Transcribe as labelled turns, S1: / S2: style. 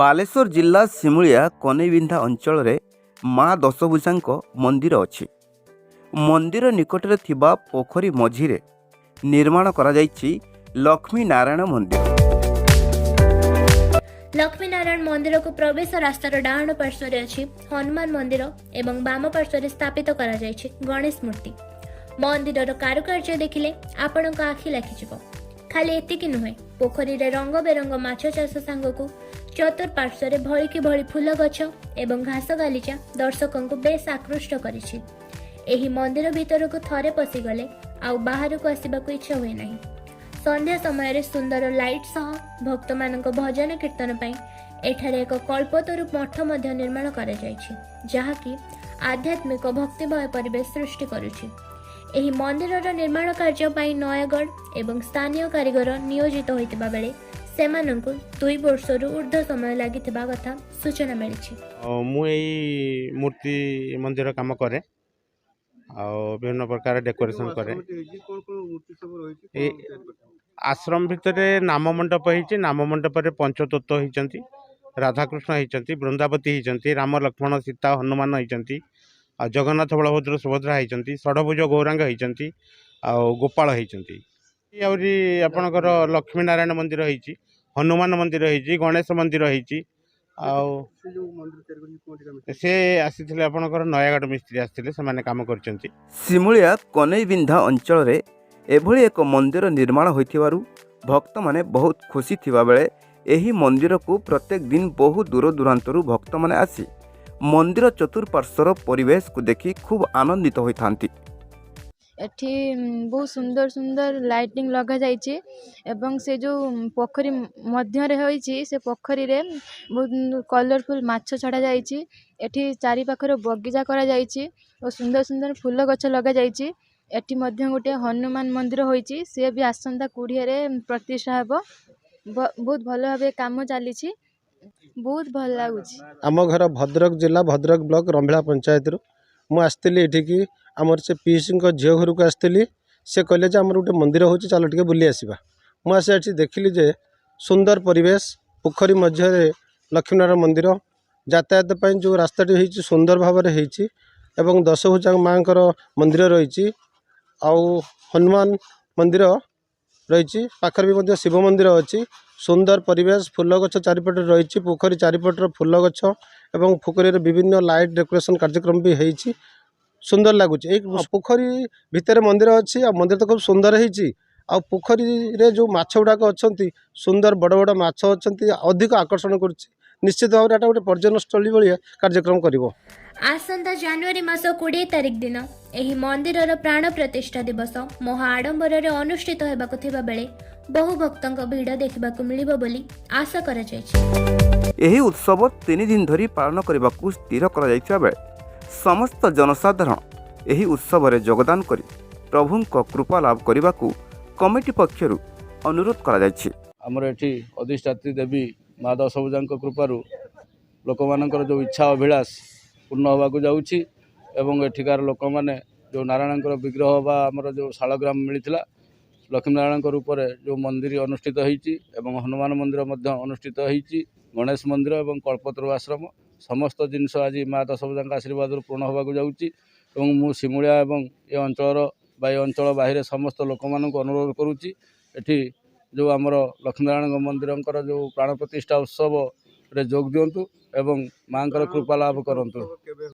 S1: बालेश्वर जिला सिमुलिया कनेबिंधा अंचल माँ दशभुजा मंदिर अच्छी। मंदिर निकटरे थिबा पोखरी मझिरे निर्माण करा जायछि लक्ष्मी नारायण मंदिर।
S2: लक्ष्मी नारायण मंदिर को प्रवेश रास्तार डाहाण पार्श्व अच्छी हनुमान मंदिर एवं बाम पार्श्व स्थापित करा जायछि गणेश मूर्ति। मंदिर कारुकार्य देखिले आपण आखि लाखिजिव। खाली एतिकी नुहे, पोखरी रे रंग बेरंग माछ चाष सांगकु चतुर्पार्श्व भलिकी भली फूल गछ एवं घास गालीचा दर्शकों को बेस आकृष्ट करिछि। एही मंदिर भीतर को थरे पशिगले आउ बाहर को आसबाक इच्छा हुए नहीं। संध्या समय सुंदर लाइट सह भक्त मानक भजन कीर्तन पाई एठारे एक कल्पतरु मठ मध्य निर्माण करा जायछि, जहाँकि आध्यात्मिक भक्तिमय परिवेश सृष्टि करुछि। एही मंदिरर निर्माण कार्य पाई नयगढ़ एवं स्थानीय कारीगर नियोजित होइतिबा बेले सेमानंकु 2 वर्षरु ऊर्ध्व समय लागितिबा कथा सूचना मिलिछि।
S3: मु एई मूर्ति मंदिर काम करे आ विभिन्न प्रकार डेकोरेशन करे। आश्रम भितर नाम मंडप होइछि। नाम मंडप रे पंचतत्व होइछंती, राधाकृष्ण होइछंती, वृंदावती होइछंती, राम लक्ष्मण सीता हनुमान होइछंती, आ जगन्नाथ बलभद्र सुभद्रा होइछंती, षडभुज गौरांग होइछंती, आ गोपाल होइछंती। आउरी आपणकर लक्ष्मी नारायण मंदिर होइछि, हनुमान मंदिर होइछि, गणेश मंदिर होइछि। से आसीथिले आपणकर नयागढ़ मिस्त्री आसीथिले, से माने काम करचंती।
S1: सिमुलिया कनेबिंधा अंचल एभली एक मंदिर निर्माण होइथिबारु भक्त माने बहुत खुशी थिबा बेले एही मंदिर को प्रत्येक दिन बहु दूर दूरांतरु भक्त माने आसी मंदिर चतुर्पार्श्वर परिवेश को देखि खूब आनंदित होइथांती।
S4: एठी बहुत सुंदर सुंदर लाइटिंग लगा जाइछि एवं से जो पोखरी मध्य रे होइछि से पोखरी रे बहुत कलरफुल माछ छड़ा जाइछि। एठी चारि पाखर बगीचा करा जाइछि और सुंदर सुंदर फूल गछ लगा जाइछि। एठी मध्य गोटे हनुमान मंदिर होइछि, से भी आसंता 20 रे प्रतिष्ठा हेबो। बहुत भल भाबे काम चलीछि, बहुत भल लागुछि।
S5: आम घर भद्रक जिला भद्रक ब्लॉक रंभेला पंचायत रु मु आसती एठिकी आमर से पीसी झील घर को आसती। से कहले जे आमर गोटे मंदिर हो चलो टे बुली आसवा। मुझे एठी देखिली जे सुंदर परिवेश, पोखरी मध्य लक्ष्मीनारायण मंदिर, यातायात पर जो रास्ताटी होइछि सुंदर भाव में होइछि एवं दशभुजा माँ मंदिर रही, हनुमान मंदिर रही, पाखर भी मध्य शिव मंदिर अच्छी। सुंदर परिवेश, फूल गछ चारिपटे रही, पोखरी चारिपटर फूल गछ एवं पोखरी विभिन्न लाइट डेकोरेशन कार्यक्रम भी होइछि। सुंदर लगुच। एक पोखरी भितर मंदिर अच्छी, मंदिर तो खूब सुंदर होइछि। आ पोखरी रे जो माछ गुड़ाक अच्छी सुंदर बड़ बड़ माछ अच्छी, अधिक आकर्षण करुच्ची। निश्चित भाव में गोटे पर्यटन स्थली भाया कार्यक्रम करिवो।
S2: आसंता जनवरी मास 20 तारिख दिन एही मंदिरर प्राण प्रतिष्ठा दिवस महा आडंबर अनुष्ठित हेबाकु थिबा बेले बहु भक्तंक भीड़ देखिबाकु मिलिबो बोली आशा करा जायछि।
S1: एही उत्सव 3 दिन धरी पालन करबाकु स्थिर करा जायथिबा बेले समस्त जनसाधारण एही उत्सव रे योगदान करी प्रभुंक कृपा लाभ करबाकु कमिटी पक्षरु अनुरोध करा जायछि।
S6: हमर एठी अधिष्ठात्री देवी माँ दशभुजांक कृपारू लोक मानकर जो इच्छा अभिलाष पूर्ण होगा जाऊँगी एवं एठिकार लोक मैंने जो नारायण विग्रह बा आमर जो शालग्राम मिलता लक्ष्मीनारायण रूप में जो मंदिर अनुष्ठित होती हनुमान मंदिर अनुष्ठित होती, गणेश मंदिर और कल्पतरु आश्रम समस्त जिनस आज माँ दशभुजा आशीर्वाद पूर्ण होगा जाऊँगी। मु सिमुलिया एवं ये अंचल ये अंचल बाहर समस्त लोक मानक अनुरोध करुच्ची एठी जो आमर लक्ष्मीनारायण मंदिर जो प्राण प्रतिष्ठा उत्सव रे जोग दिंतु एवं माँ कृपा लाभ करंतु।